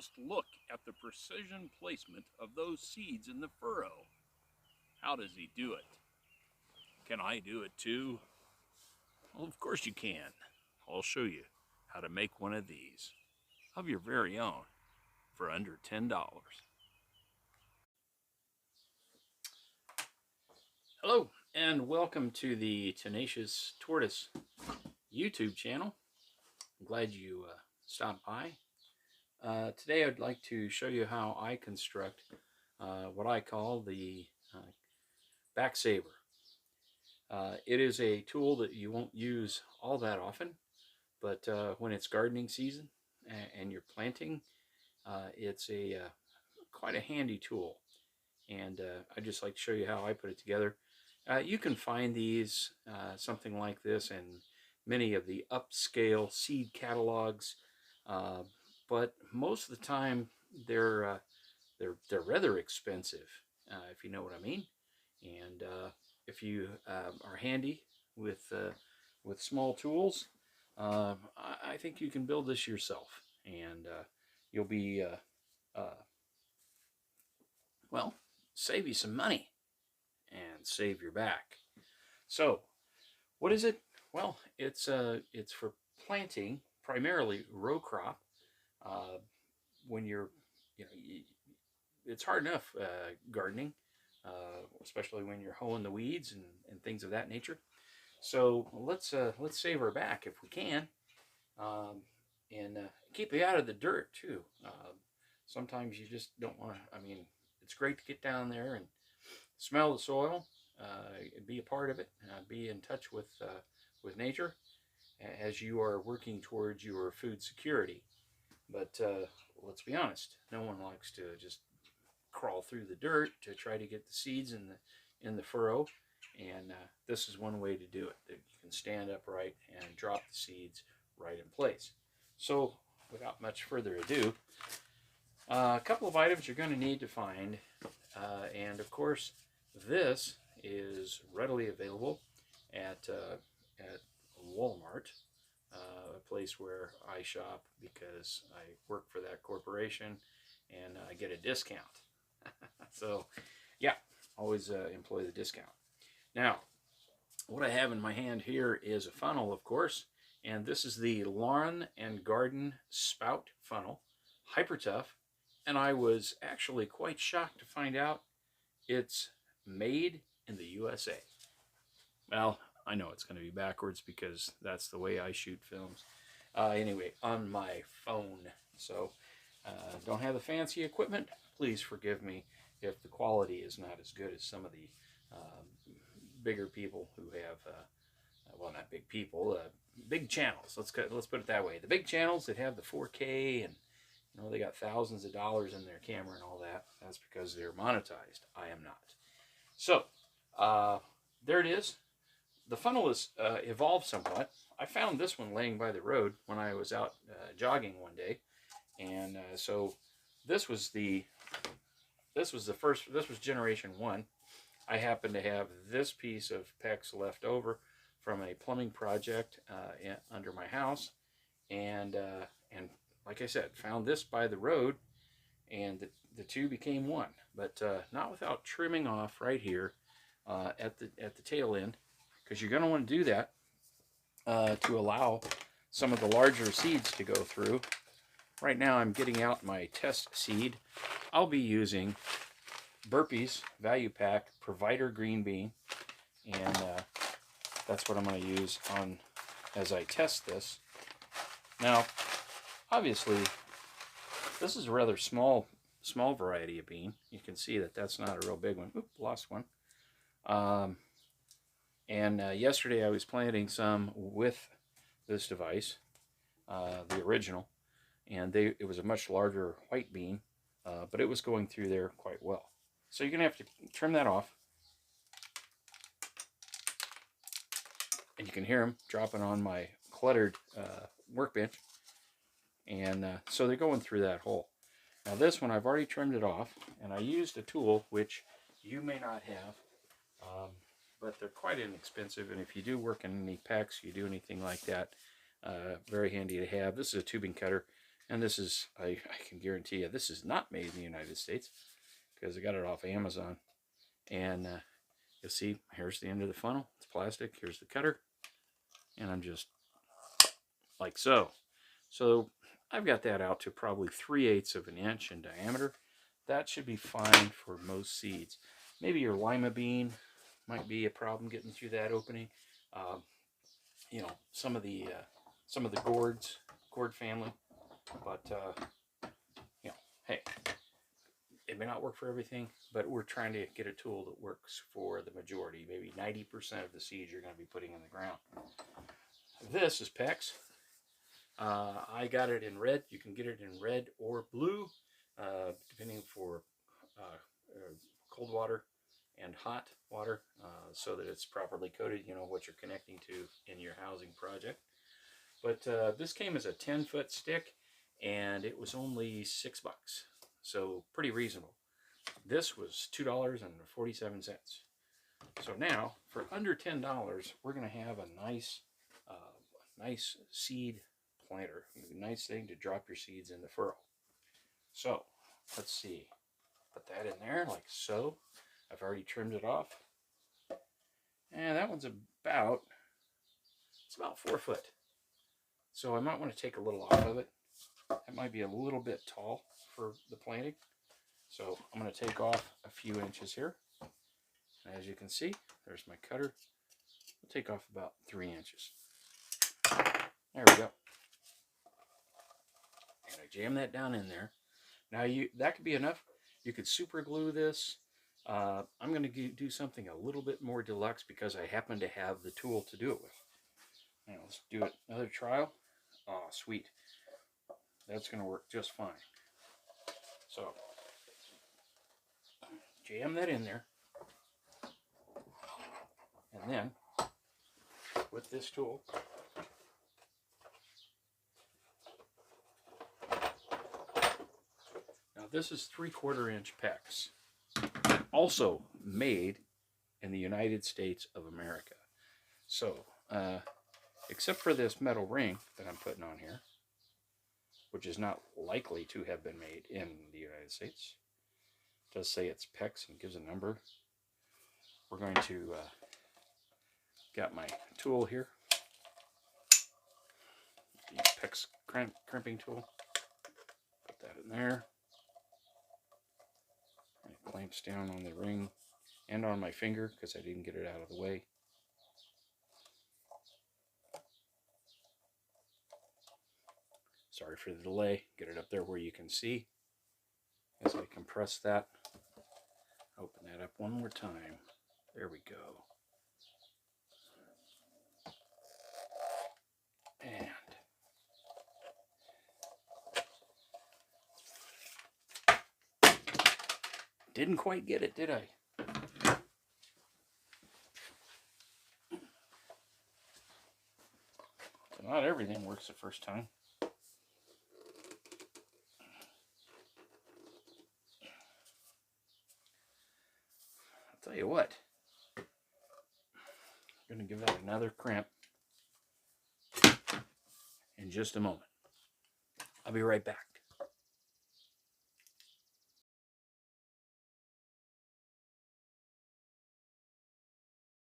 just look at the precision placement of those seeds in the furrow. How does he do it? Can I do it too? Well, of course you can. I'll show you how to make one of these of your very own for under $10. Hello and welcome to the Tenacious Tortoise YouTube channel. I'm glad you stopped by. Today I'd like to show you how I construct what I call the back saver. It is a tool that you won't use all that often, but when it's gardening season and you're planting, it's quite a handy tool. And I'd just like to show you how I put it together. You can find these, something like this, in many of the upscale seed catalogs, but most of the time they're rather expensive, if you know what I mean. And if you are handy with small tools, I think you can build this yourself, and you'll be well, save you some money and save your back. So what is it? Well, it's for planting, primarily row crop. When you're, it's hard enough gardening, especially when you're hoeing the weeds and things of that nature. So let's save our back if we can, and keep you out of the dirt too. Sometimes you just don't want to. I mean, it's great to get down there and smell the soil, be a part of it, be in touch with nature as you are working towards your food security. But let's be honest, no one likes to just crawl through the dirt to try to get the seeds in the furrow, and this is one way to do it. That you can stand upright and drop the seeds right in place. So without much further ado, a couple of items you're going to need to find, and of course this is readily available at Walmart, a place where I shop because I work for that corporation and I get a discount. So yeah, always employ the discount. Now, what I have in my hand here is a funnel, of course, and this is the Lawn and Garden Spout Funnel, Hyper Tough, and I was actually quite shocked to find out it's made in the USA. Well, I know it's going to be backwards because that's the way I shoot films. Anyway, on my phone. So, don't have the fancy equipment. Please forgive me if the quality is not as good as some of the bigger people who have, well, not big people, big channels. Let's put it that way. The big channels that have the 4K and they got thousands of dollars in their camera and all that. That's because they're monetized. I am not. So, there it is. The funnel has evolved somewhat. I found this one laying by the road when I was out jogging one day, and so this was generation 1. I happen to have this piece of PEX left over from a plumbing project under my house, and like I said, found this by the road, and the two became one, but not without trimming off right here at the tail end, because you're going to want to do that to allow some of the larger seeds to go through. Right now I'm getting out my test seed. I'll be using Burpee's Value Pack Provider Green Bean, and that's what I'm going to use on as I test this. Now, obviously, this is a rather small variety of bean. You can see that that's not a real big one. Oop, lost one. And yesterday I was planting some with this device, the original, and it was a much larger white bean, but it was going through there quite well. So you're going to have to trim that off. And you can hear them dropping on my cluttered workbench. And so they're going through that hole. Now this one, I've already trimmed it off, and I used a tool which you may not have, but they're quite inexpensive, and if you do work in any packs, you do anything like that, very handy to have. This is a tubing cutter, And this is, I can guarantee you, this is not made in the United States because I got it off Amazon. And you'll see, here's the end of the funnel. It's plastic. Here's the cutter. And I'm just like so. So I've got that out to probably 3/8 of an inch in diameter. That should be fine for most seeds. Maybe your lima bean might be a problem getting through that opening. You know, some of the gourd family, but you know, hey, it may not work for everything, but we're trying to get a tool that works for the majority. Maybe 90% of the seeds you're going to be putting in the ground. This is PEX. I got it in red. You can get it in red or blue, depending for cold water and hot water, so that it's properly coated. You know what you're connecting to in your housing project. But this came as a 10-foot stick, and it was only $6, so pretty reasonable. This was $2.47. So now, for under $10, we're going to have a nice seed planter. A nice thing to drop your seeds in the furrow. So, let's see. Put that in there like so. I've already trimmed it off. And that one's about 4 foot. So I might want to take a little off of it. That might be a little bit tall for the planting. So I'm going to take off a few inches here. And as you can see, there's my cutter. I'll take off about 3 inches. There we go. And I jam that down in there. Now that could be enough. You could super glue this. I'm going to do something a little bit more deluxe because I happen to have the tool to do it with. Now let's do it. Another trial. Oh, sweet. That's going to work just fine. So, jam that in there. And then, with this tool, now this is 3/4 inch PEX. Also made in the United States of America. So, except for this metal ring that I'm putting on here, which is not likely to have been made in the United States. It does say it's PEX and gives a number. We're going to got my tool here, the PEX crimping tool. Put that in there. And it clamps down on the ring and on my finger because I didn't get it out of the way. Sorry for the delay. Get it up there where you can see. As I compress that, open that up one more time. There we go. And didn't quite get it, did I? So not everything works the first time. Tell you what, I'm going to give that another crimp in just a moment. I'll be right back.